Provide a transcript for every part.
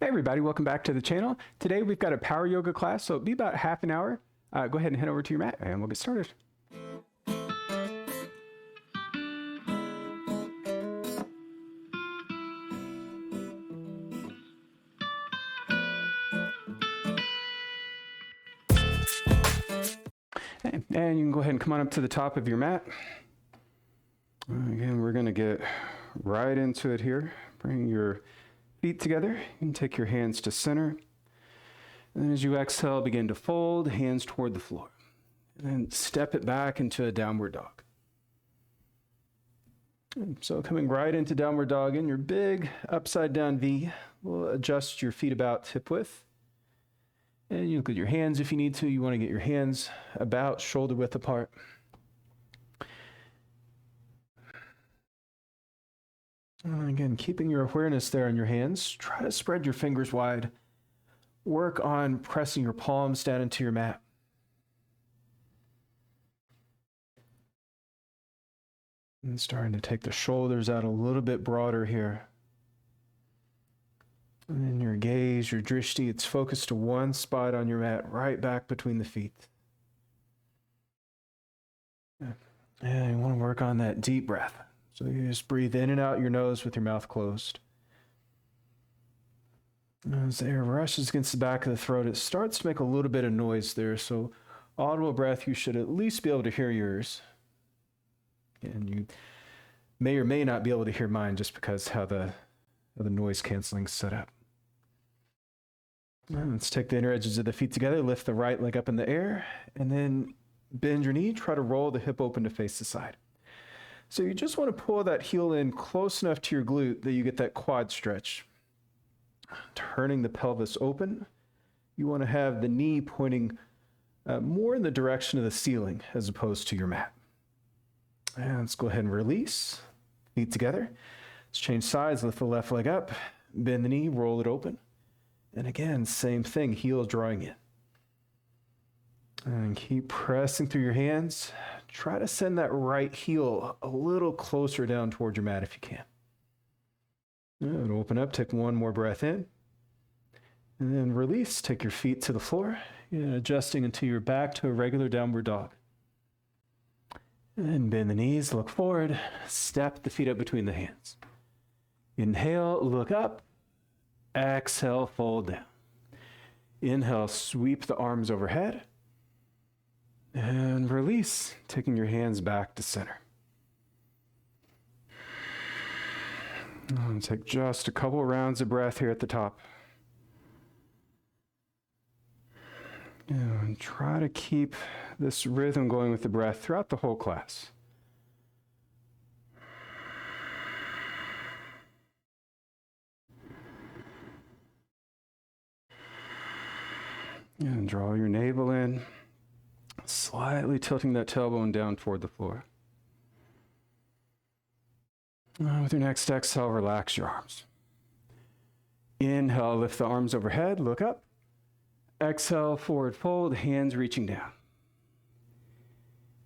Hey everybody, welcome back to the channel. Today we've got a power yoga class, so it'll be about half an hour. Go ahead and head over to your mat and we'll get started. And you can go ahead and come on up to the top of your mat. Again, we're going to get right into it here. Bring your feet together. You can take your hands to center. And then as you exhale, begin to fold, hands toward the floor. And then step it back into a downward dog. And so coming right into downward dog in your big upside down V, we'll adjust your feet about hip width. And you look at your hands if you need to. You want to get your hands about shoulder width apart. And again, keeping your awareness there on your hands, try to spread your fingers wide. Work on pressing your palms down into your mat. And starting to take the shoulders out a little bit broader here. And then your gaze, your drishti, it's focused to one spot on your mat, right back between the feet. And you want to work on that deep breath. So you just breathe in and out your nose with your mouth closed. As the air rushes against the back of the throat, it starts to make a little bit of noise there. So audible breath, you should at least be able to hear yours. And you may or may not be able to hear mine just because how the noise canceling is set up. Let's take the inner edges of the feet together, lift the right leg up in the air, and then bend your knee, try to roll the hip open to face the side. So you just want to pull that heel in close enough to your glute that you get that quad stretch. Turning the pelvis open, you want to have the knee pointing more in the direction of the ceiling as opposed to your mat. And let's go ahead and release, feet together. Let's change sides, lift the left leg up, bend the knee, roll it open. And again, same thing, heel drawing in. And keep pressing through your hands. Try to send that right heel a little closer down towards your mat if you can. And open up, take one more breath in. And then release, take your feet to the floor, adjusting until you're back to a regular downward dog. And bend the knees, look forward, step the feet up between the hands. Inhale, look up. Exhale, fold down. Inhale, sweep the arms overhead. And release, taking your hands back to center. And take just a couple rounds of breath here at the top. And try to keep this rhythm going with the breath throughout the whole class. And draw your navel in, slightly tilting that tailbone down toward the floor. With your next exhale, relax your arms. Inhale, lift the arms overhead, look up. Exhale, forward fold, hands reaching down.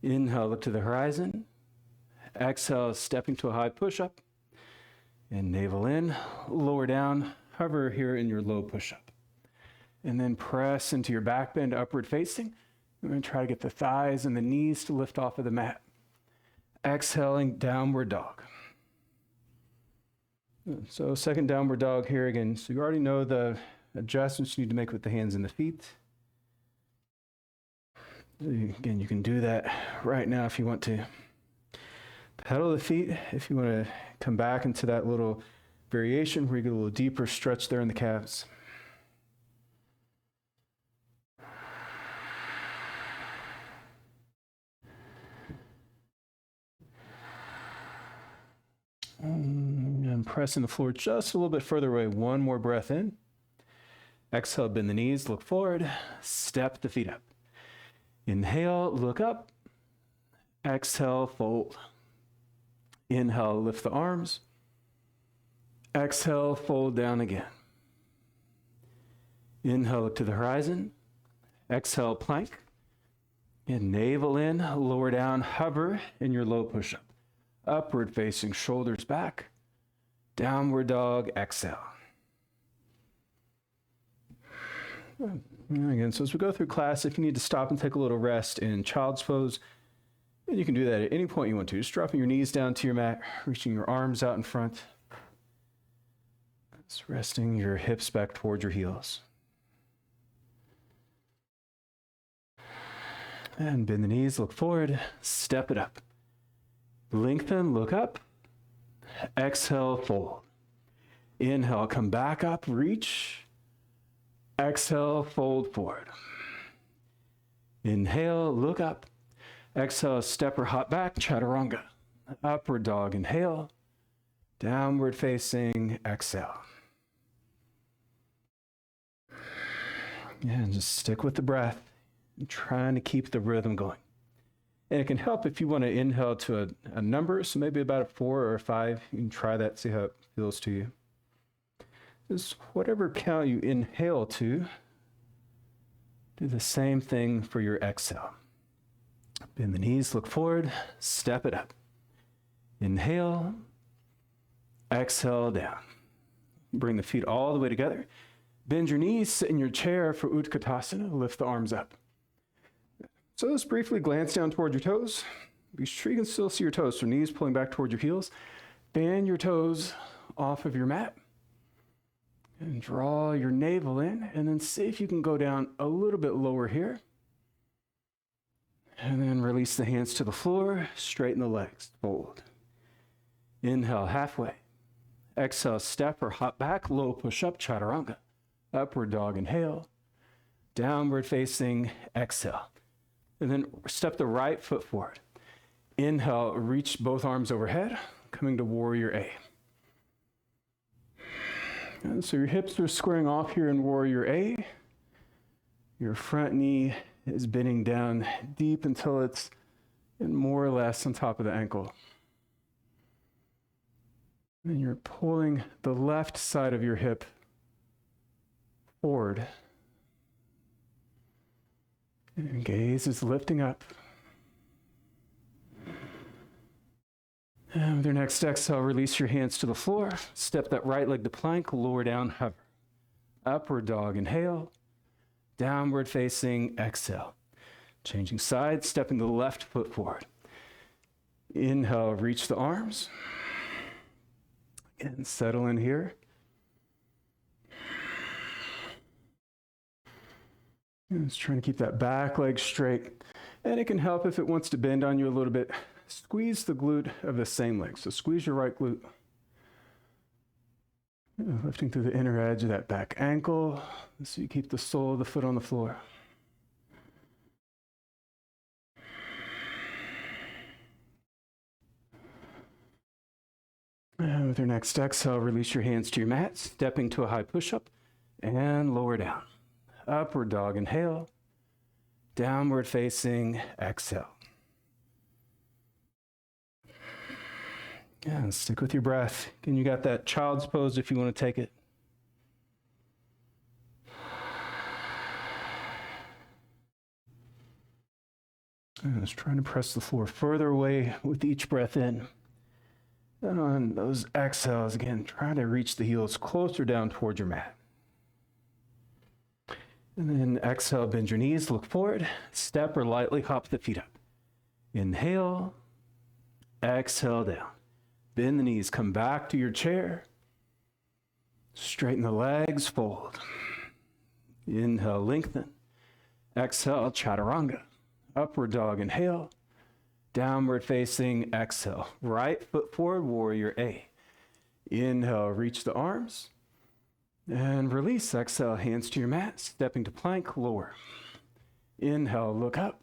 Inhale, look to the horizon. Exhale, stepping to a high push-up. And navel in, lower down, hover here in your low push-up. And then press into your back bend, upward facing. We're going to try to get the thighs and the knees to lift off of the mat. Exhaling, downward dog. So second downward dog here again. So you already know the adjustments you need to make with the hands and the feet. Again, you can do that right now if you want to. Pedal the feet if you want to come back into that little variation where you get a little deeper stretch there in the calves. And pressing the floor just a little bit further away. One more breath in. Exhale, bend the knees, look forward, step the feet up. Inhale, look up. Exhale, fold. Inhale, lift the arms. Exhale, fold down again. Inhale, look to the horizon. Exhale, plank. And navel in, lower down, hover in your low push-up. Upward facing, shoulders back. Downward dog, exhale. And again, so as we go through class, if you need to stop and take a little rest in child's pose, and you can do that at any point you want to. Just dropping your knees down to your mat, reaching your arms out in front. Just resting your hips back towards your heels. And bend the knees, look forward, step it up. Lengthen, look up. Exhale, fold. Inhale, come back up, reach. Exhale, fold forward. Inhale, look up. Exhale, step or hop back, chaturanga. Upward dog, inhale. Downward facing, exhale. And just stick with the breath. Trying to keep the rhythm going. And it can help if you want to inhale to a number, so maybe about a 4 or a 5. You can try that, see how it feels to you. Just whatever count you inhale to, do the same thing for your exhale. Bend the knees, look forward, step it up. Inhale, exhale down. Bring the feet all the way together. Bend your knees, sit in your chair for Utkatasana, lift the arms up. So just briefly glance down toward your toes. Be sure you can still see your toes, so knees pulling back toward your heels. Fan your toes off of your mat. And draw your navel in, and then see if you can go down a little bit lower here. And then release the hands to the floor, straighten the legs, fold. Inhale, halfway. Exhale, step or hop back, low push-up, chaturanga. Upward dog, inhale. Downward facing, exhale. And then step the right foot forward. Inhale, reach both arms overhead, coming to warrior A. And so your hips are squaring off here in warrior A. Your front knee is bending down deep until it's more or less on top of the ankle. And you're pulling the left side of your hip forward. And gaze is lifting up. And with your next exhale, release your hands to the floor. Step that right leg to plank, lower down, hover. Upward dog, inhale. Downward facing, exhale. Changing sides, stepping the left foot forward. Inhale, reach the arms. And settle in here. And just trying to keep that back leg straight. And it can help if it wants to bend on you a little bit. Squeeze the glute of the same leg. So squeeze your right glute. Lifting through the inner edge of that back ankle. So you keep the sole of the foot on the floor. And with your next exhale, release your hands to your mat, stepping to a high push-up and lower down. Upward dog, inhale. Downward facing, exhale. Yeah, and stick with your breath. And you got that child's pose if you want to take it. And just trying to press the floor further away with each breath in. And on those exhales, again, try to reach the heels closer down towards your mat. And then exhale, bend your knees, look forward, step or lightly hop the feet up. Inhale, exhale down. Bend the knees, come back to your chair. Straighten the legs, fold. Inhale, lengthen. Exhale, chaturanga. Upward dog, inhale. Downward facing, exhale. Right foot forward, warrior A. Inhale, reach the arms. And release, exhale, hands to your mat, stepping to plank, lower. Inhale, look up.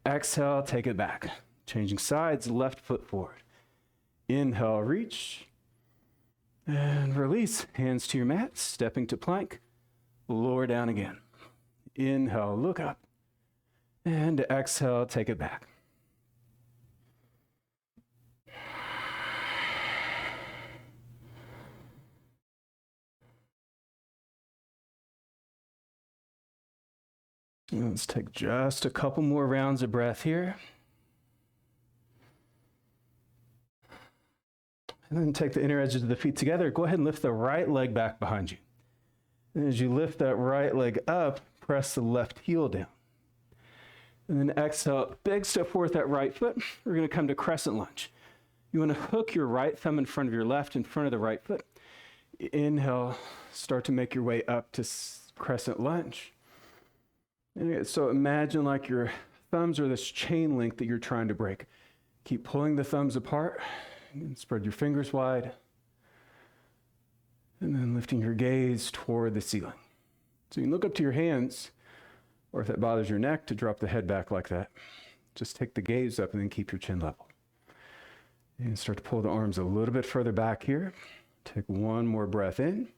Exhale, take it back. Changing sides, left foot forward. Inhale, reach. And release, hands to your mat, stepping to plank, lower down again. Inhale, look up. And exhale, take it back. Let's take just a couple more rounds of breath here. And then take the inner edges of the feet together. Go ahead and lift the right leg back behind you. And as you lift that right leg up, press the left heel down. And then exhale, big step forward with that right foot. We're going to come to crescent lunge. You want to hook your right thumb in front of your left in front of the right foot. Inhale, start to make your way up to crescent lunge. And so imagine like your thumbs are this chain link that you're trying to break. Keep pulling the thumbs apart and spread your fingers wide. And then lifting your gaze toward the ceiling. So you can look up to your hands, or if that bothers your neck, to drop the head back like that. Just take the gaze up and then keep your chin level. And start to pull the arms a little bit further back here. Take one more breath in.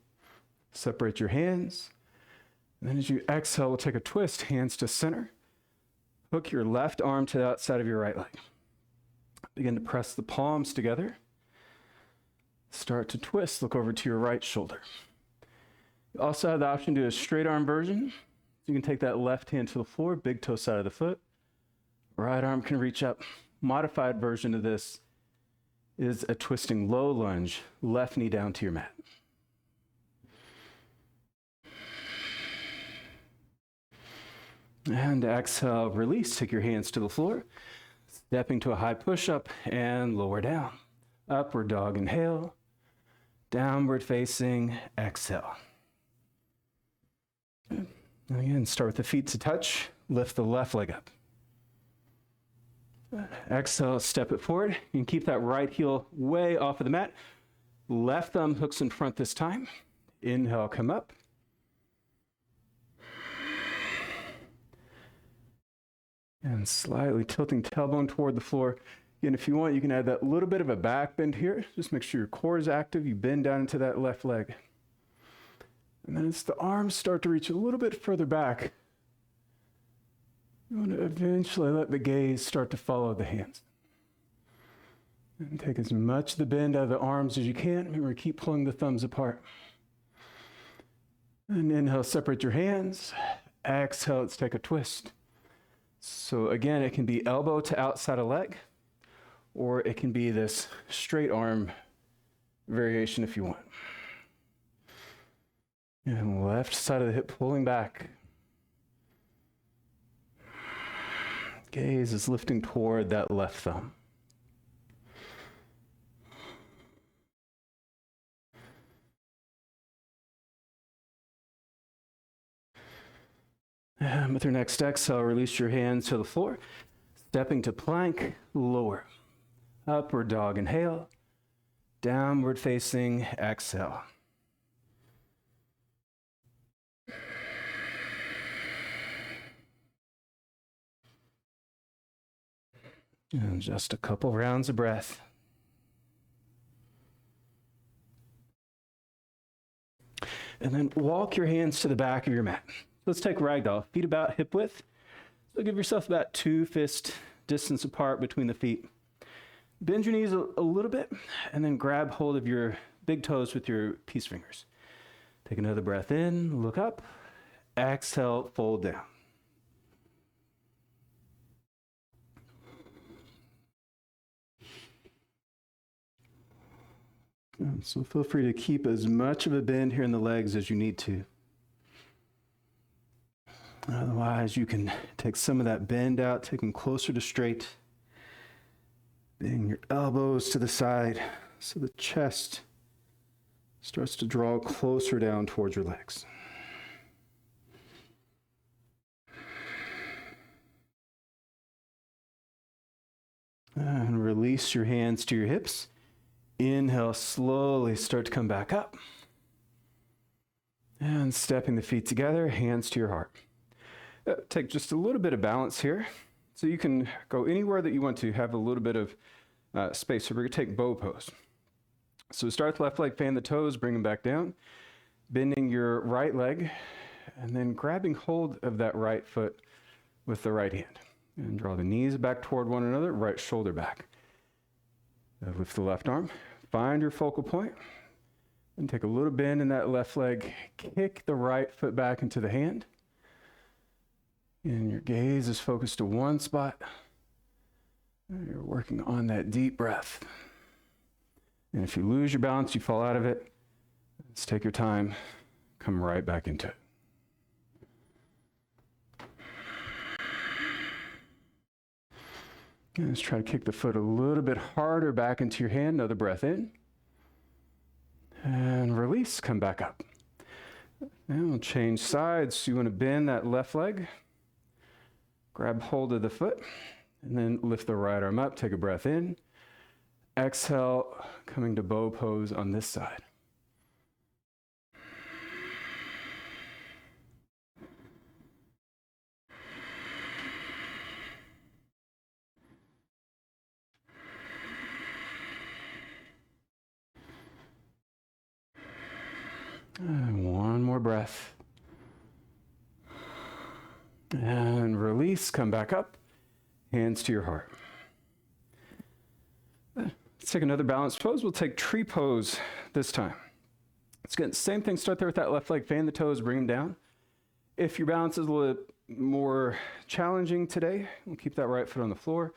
Separate your hands. And then as you exhale, we'll take a twist, hands to center. Hook your left arm to the outside of your right leg. Begin to press the palms together. Start to twist, look over to your right shoulder. You also have the option to do a straight arm version. You can take that left hand to the floor, big toe side of the foot. Right arm can reach up. Modified version of this is a twisting low lunge, left knee down to your mat. And exhale, release, take your hands to the floor. Stepping to a high push-up and lower down. Upward dog, inhale. Downward facing, exhale. Good. And again, start with the feet to touch. Lift the left leg up. Exhale, step it forward. You can keep that right heel way off of the mat. Left thumb hooks in front this time. Inhale, come up. And slightly tilting tailbone toward the floor. And if you want, you can add that little bit of a back bend here. Just make sure your core is active. You bend down into that left leg. And then as the arms start to reach a little bit further back, you want to eventually let the gaze start to follow the hands. And take as much of the bend out of the arms as you can. Remember, keep pulling the thumbs apart. And inhale, separate your hands. Exhale, let's take a twist. So again, it can be elbow to outside of leg, or it can be this straight arm variation if you want. And left side of the hip pulling back. Gaze is lifting toward that left thumb. And with your next exhale, release your hands to the floor. Stepping to plank, lower. Upward dog, inhale. Downward facing, exhale. And just a couple rounds of breath. And then walk your hands to the back of your mat. Let's take ragdoll, feet about hip width. So give yourself about 2 fist distance apart between the feet. Bend your knees a little bit, and then grab hold of your big toes with your peace fingers. Take another breath in, look up, exhale, fold down. And so feel free to keep as much of a bend here in the legs as you need to. Otherwise, you can take some of that bend out, take them closer to straight. Bring your elbows to the side so the chest starts to draw closer down towards your legs. And release your hands to your hips. Inhale, slowly start to come back up. And stepping the feet together, hands to your heart. Take just a little bit of balance here. So you can go anywhere that you want to, have a little bit of space. So we're going to take bow pose. So start with left leg, fan the toes, bring them back down. Bending your right leg, and then grabbing hold of that right foot with the right hand. And draw the knees back toward one another, right shoulder back. Lift the left arm, find your focal point, and take a little bend in that left leg. Kick the right foot back into the hand. And your gaze is focused to one spot. And you're working on that deep breath. And if you lose your balance, you fall out of it. Let's take your time. come right back into it. And let's try to kick the foot a little bit harder back into your hand. Another breath in. And release, come back up. And we'll change sides. So you want to bend that left leg. Grab hold of the foot. And then lift the right arm up. Take a breath in. Exhale, coming to bow pose on this side. And one more breath. And release, come back up. Hands to your heart. Let's take another balanced pose. We'll take tree pose this time. It's good. Same thing, start there with that left leg, fan the toes, bring them down. If your balance is a little more challenging today, we'll keep that right foot on the floor.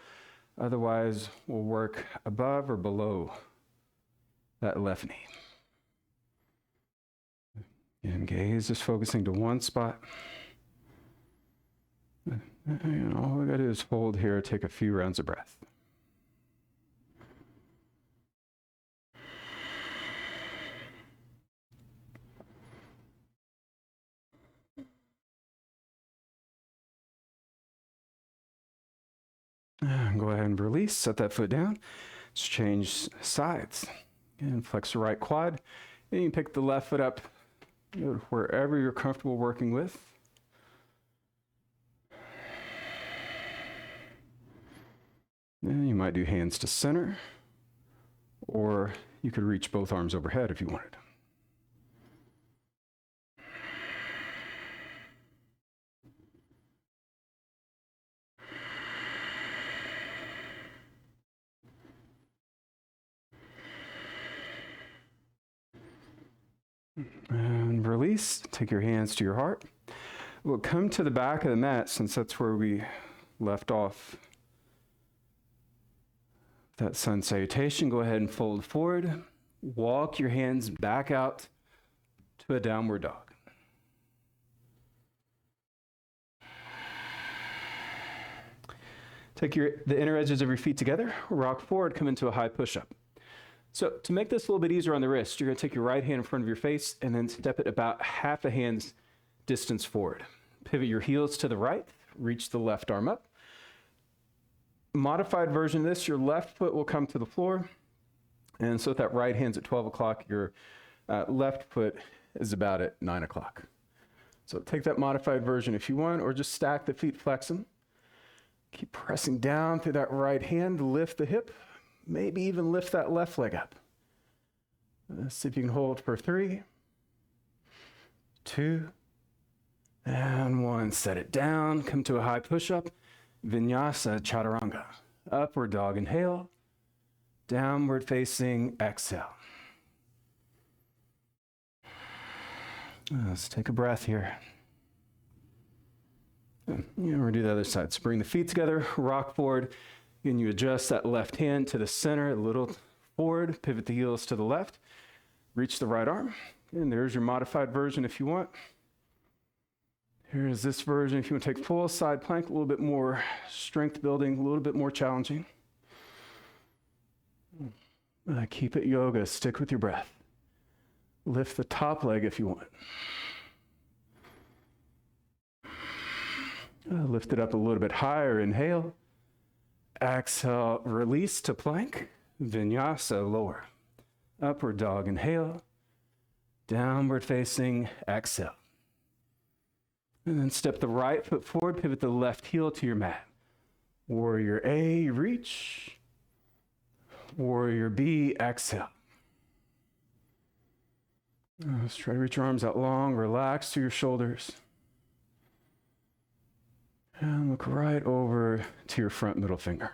Otherwise, we'll work above or below that left knee. And gaze is focusing to one spot. And all we gotta do is hold here, take a few rounds of breath. And go ahead and release, set that foot down. Let's change sides. And flex the right quad. And you can pick the left foot up wherever you're comfortable working with. And you might do hands to center, or you could reach both arms overhead if you wanted. And release, take your hands to your heart. We'll come to the back of the mat since that's where we left off. That sun salutation, go ahead and fold forward. Walk your hands back out to a downward dog. Take the inner edges of your feet together, rock forward, come into a high push-up. So to make this a little bit easier on the wrist, you're going to take your right hand in front of your face and then step it about half a hand's distance forward. Pivot your heels to the right, reach the left arm up. Modified version of this, your left foot will come to the floor. And so if that right hand's at 12 o'clock, your left foot is about at 9 o'clock. So take that modified version if you want, or just stack the feet, flex them. Keep pressing down through that right hand, lift the hip. Maybe even lift that left leg up. Let's see if you can hold for 3, 2, and 1. Set it down, come to a high push-up. Vinyasa Chaturanga. Upward dog, inhale. Downward facing, exhale. Let's take a breath here. We're gonna do the other side. So bring the feet together, rock forward. And you adjust that left hand to the center, a little forward, pivot the heels to the left, reach the right arm. And there's your modified version if you want. Here's this version if you want to take full side plank, a little bit more strength building, a little bit more challenging. Keep it yoga, stick with your breath. Lift the top leg if you want. Lift it up a little bit higher, inhale. Exhale, release to plank, vinyasa, lower. Upward dog, inhale. Downward facing, exhale. And then step the right foot forward, pivot the left heel to your mat. Warrior A, reach. Warrior B, exhale. Let's try to reach your arms out long, relax through your shoulders. And look right over to your front middle finger.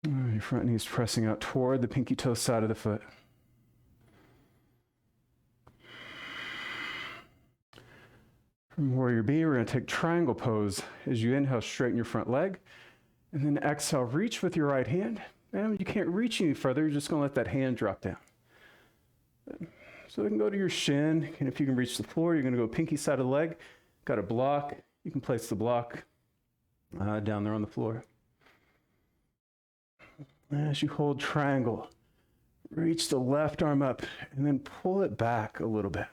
Your front knee's pressing out toward the pinky toe side of the foot. From Warrior B, we're going to take triangle pose. As you inhale, straighten your front leg. And then exhale, reach with your right hand. And you can't reach any further, you're just going to let that hand drop down. So we can go to your shin, and if you can reach the floor, you're going to go pinky side of the leg. Got a block, you can place the block down there on the floor. As you hold triangle, reach the left arm up, and then pull it back a little bit.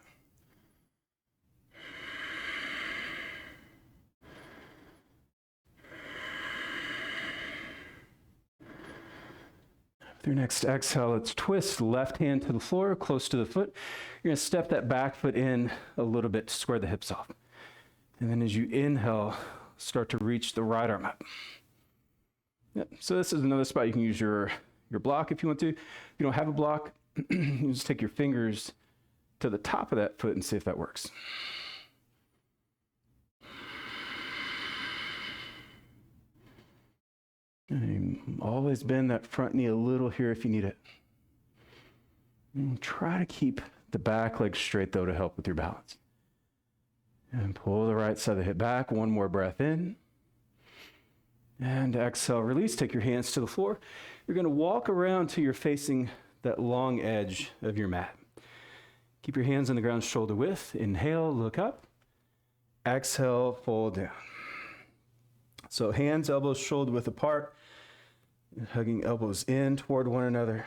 Your next exhale, let's twist the left hand to the floor, close to the foot. You're going to step that back foot in a little bit to square the hips off. And then as you inhale, start to reach the right arm up. Yep. So this is another spot you can use your block if you want to. If you don't have a block, you just take your fingers to the top of that foot and see if that works. And always bend that front knee a little here if you need it. And try to keep the back leg straight though to help with your balance. And pull the right side of the hip back. One more breath in. And exhale, release. Take your hands to the floor. You're going to walk around till you're facing that long edge of your mat. Keep your hands on the ground shoulder width. Inhale, look up. Exhale, fold down. So hands, elbows, shoulder width apart, hugging elbows in toward one another.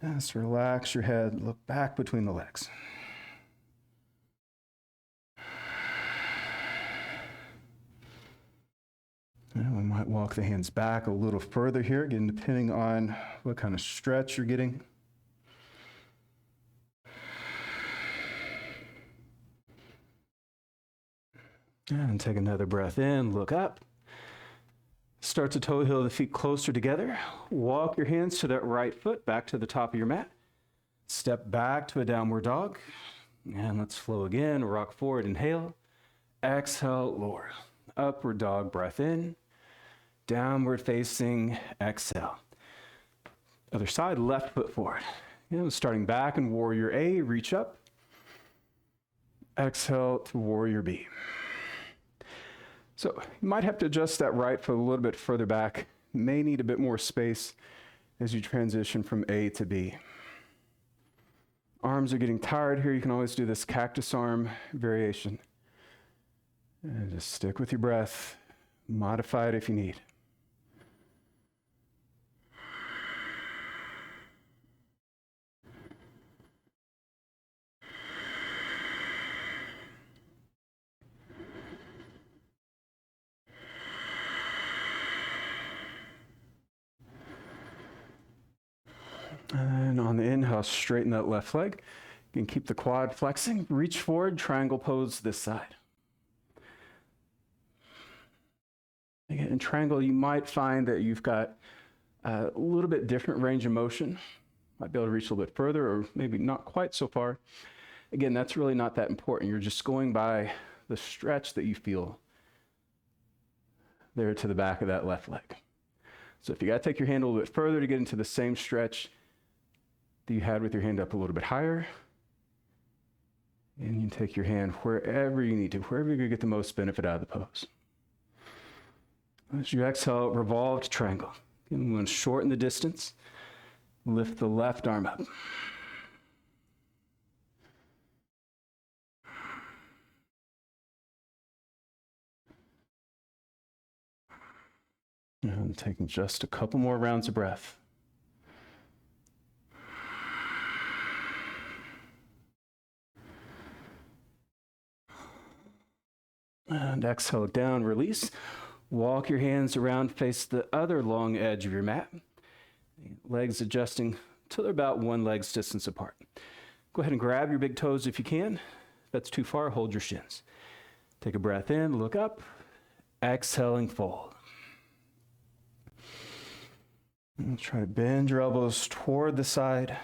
Just relax your head, look back between the legs. And we might walk the hands back a little further here, again, depending on what kind of stretch you're getting. And take another breath in, look up. Start to toe heel the feet closer together. Walk your hands to that right foot back to the top of your mat. Step back to a downward dog. And let's flow again. Rock forward, inhale. Exhale, lower. Upward dog, breath in. Downward facing, exhale. Other side, left foot forward. Starting back in warrior A, reach up. Exhale to warrior B. So you might have to adjust that right foot a little bit further back. May need a bit more space as you transition from A to B. Arms are getting tired here. You can always do this cactus arm variation. And just stick with your breath. Modify it if you need. And on the inhale, straighten that left leg. You can keep the quad flexing. Reach forward, triangle pose this side. Again, in triangle, you might find that you've got a little bit different range of motion. Might be able to reach a little bit further or maybe not quite so far. Again, that's really not that important. You're just going by the stretch that you feel there to the back of that left leg. So if you got to take your hand a little bit further to get into the same stretch that you had with your hand up a little bit higher, and you take your hand wherever you need to, wherever you're going to get the most benefit out of the pose. As you exhale, revolved triangle. Again, we want to shorten the distance. Lift the left arm up. And taking just a couple more rounds of breath. And exhale down, release. Walk your hands around, face the other long edge of your mat. Legs adjusting till they're about one leg's distance apart. Go ahead and grab your big toes if you can. If that's too far, hold your shins. Take a breath in, look up. Exhaling, fold. And try to bend your elbows toward the side.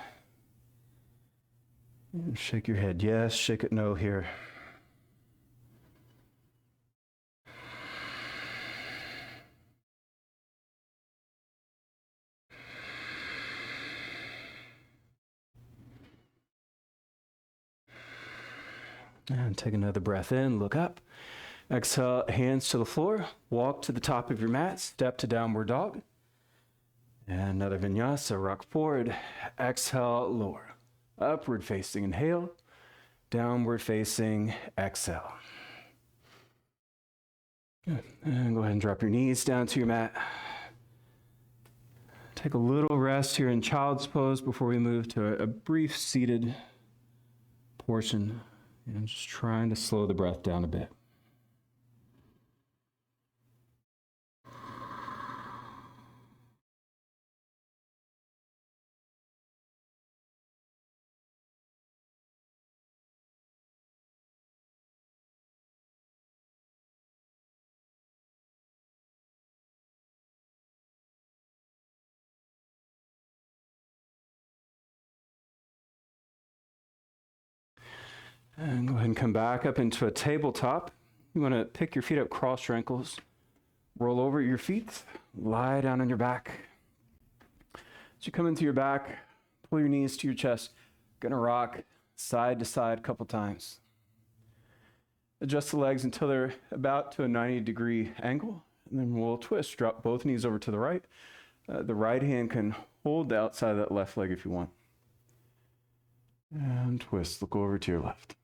And shake your head yes, shake it no here. And take another breath in, look up. Exhale, hands to the floor. Walk to the top of your mat, step to downward dog. And another vinyasa, rock forward. Exhale, lower. Upward facing, inhale. Downward facing, exhale. Good. And go ahead and drop your knees down to your mat. Take a little rest here in child's pose before we move to a brief seated portion. And just trying to slow the breath down a bit. And go ahead and come back up into a tabletop. You want to pick your feet up, cross your ankles, roll over your feet, lie down on your back. As you come into your back, pull your knees to your chest. Gonna rock side to side a couple times. Adjust the legs until they're about to a 90-degree angle, and then we'll twist. Drop both knees over to the right. The right hand can hold the outside of that left leg if you want. And twist, look over to your left.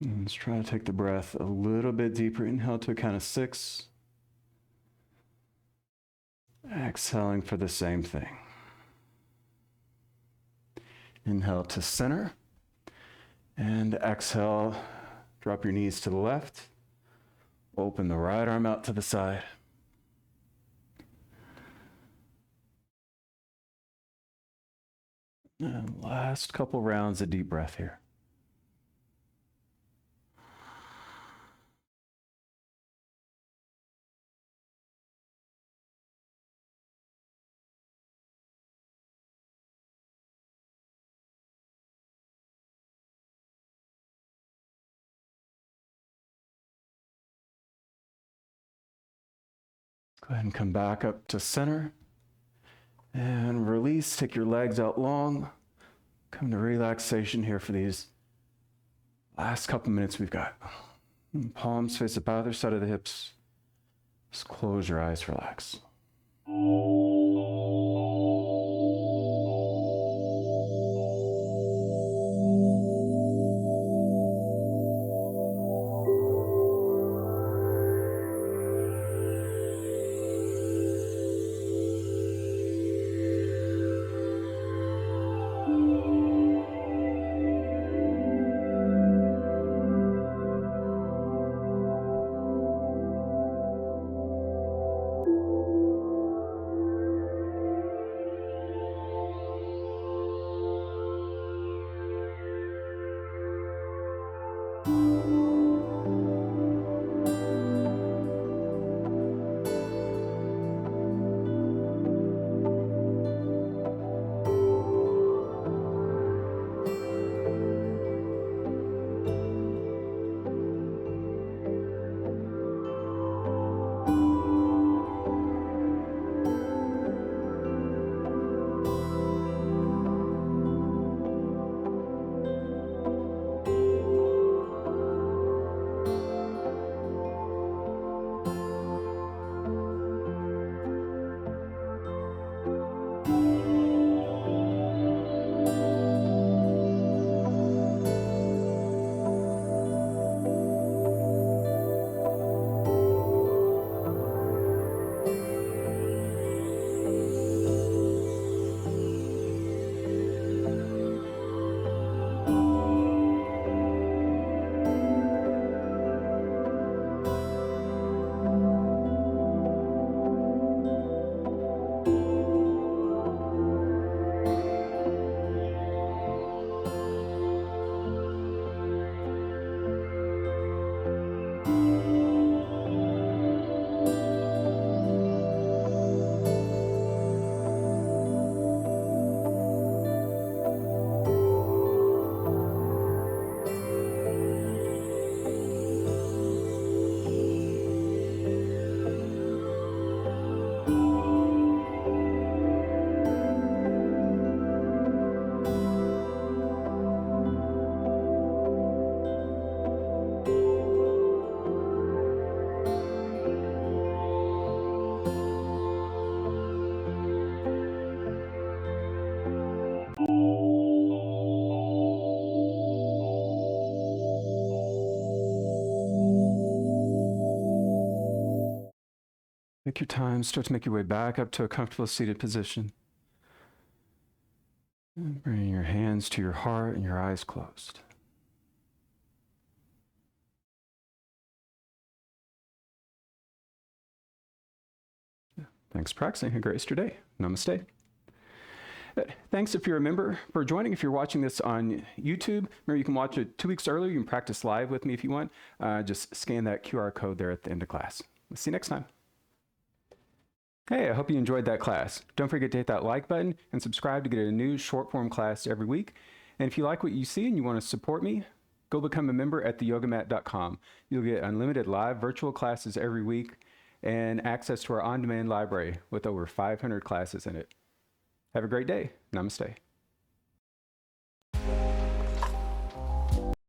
And let's try to take the breath a little bit deeper. Inhale to a count of 6. Exhaling for the same thing. Inhale to center. And exhale, drop your knees to the left. Open the right arm out to the side. And last couple rounds of deep breath here. Go ahead and come back up to center. And release, take your legs out long. Come to relaxation here for these last couple minutes we've got. Palms face up either side of the hips. Just close your eyes, relax. Take your time, start to make your way back up to a comfortable seated position. And bring your hands to your heart and your eyes closed. Thanks for practicing. Have a great rest of your day. Namaste. Thanks if you're a member for joining. If you're watching this on YouTube, remember you can watch it 2 weeks earlier. You can practice live with me if you want. Just scan that QR code there at the end of class. We'll see you next time. Hey, I hope you enjoyed that class. Don't forget to hit that like button and subscribe to get a new short form class every week. And if you like what you see and you want to support me, go become a member at theyogamat.com. You'll get unlimited live virtual classes every week and access to our on-demand library with over 500 classes in it. Have a great day. Namaste.